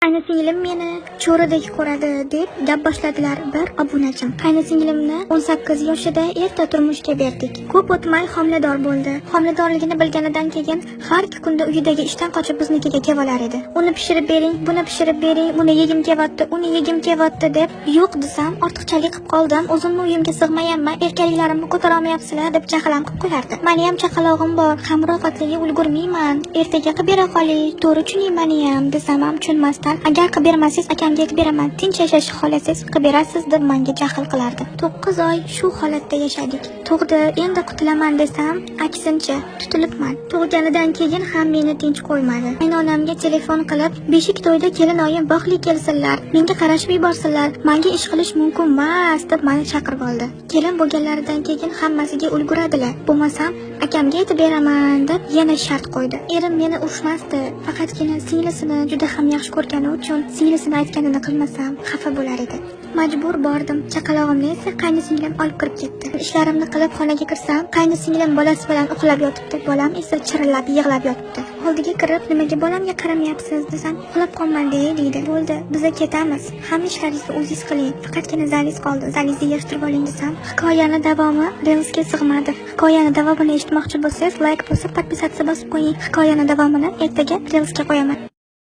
Qaynsinglim meni cho'ridek ko'radi deb gap boshladilar bir obunachim. Qaynsinglimni 18 yoshida erta turmushga berdik. Ko'p o'tmay homilador bo'ldi. Homiladorligini bilganidan keyin har kunda uyidagi ishdan qochib biznikiga kevalar edi. Uni pishirib bering, buni pishirib bering, buni yegim kelyapti, uni yegim kelyapti deb yo'q desam, ortiqchalik qilib qoldim. O'zimni uyimga sig'mayapman, erkaklarimni ko'tara olmayapsizlar deb jahlam qilib qo'yardi. Meni ham chaqalog'im bor, hamrohatliga ulgurmayman. Ertaga qilib bera qoling, to'g'ri tushuning meni ham desam ham tushunmasdan, agar qilib bermasangiz akamga aytib beraman, tinch yashashni xohlasangiz qilib berasiz deb menga jahl qilardi. 9 oy shu holatda yashadik. Tug'di, endi qutulaman desam, aksincha tutilibman. Tug'ganidan keyin ham meni tinch qo'ymadi. Qaynonamga telefon qilib, beshik to'yda kelinoyim baxtli kelsinlar, menga qarashib yuborsinlar, menga ish qilish mumkin emas deb meni chaqirib oldi. Kelin bo'lganlaridan keyin hammasiga ulguradilar. Bo'lmasam akamga aytib beraman deb yana shart qo'ydi. Erim meni urishmasdi, faqatgina singlisini juda ham yaxshi ko'rgani uchun singlisini aytganini qilmasam xafa bo'lar edi. Majbur bordim. Chaqalog'imni esa qaynsinglim olib kirib ketdi. Ishlarimni qilib xonaga kirsam, qaynsinglim bolasi bilan uxlab yotibdi. Bolam esa chirillab yig'lab yotibdi. Oldiga kirib, nimaga bolamga qaramayapsiz desam, uxlab qolman deydi. Bo'ldi, biz ketamiz. Hamma ishlaringizni o'zingiz qiling. Faqatgina zalingiz qoldi. Zalingizni yig'ishtirib oling desam, hikoyaning davomi Reelsga sig'madi. Hikoyaning davomini eshitmoqchi bo'lsangiz, like bosib, podpisatsiya bosib qo'ying. Hikoyaning davomini ertaga Reelsga qo'yaman.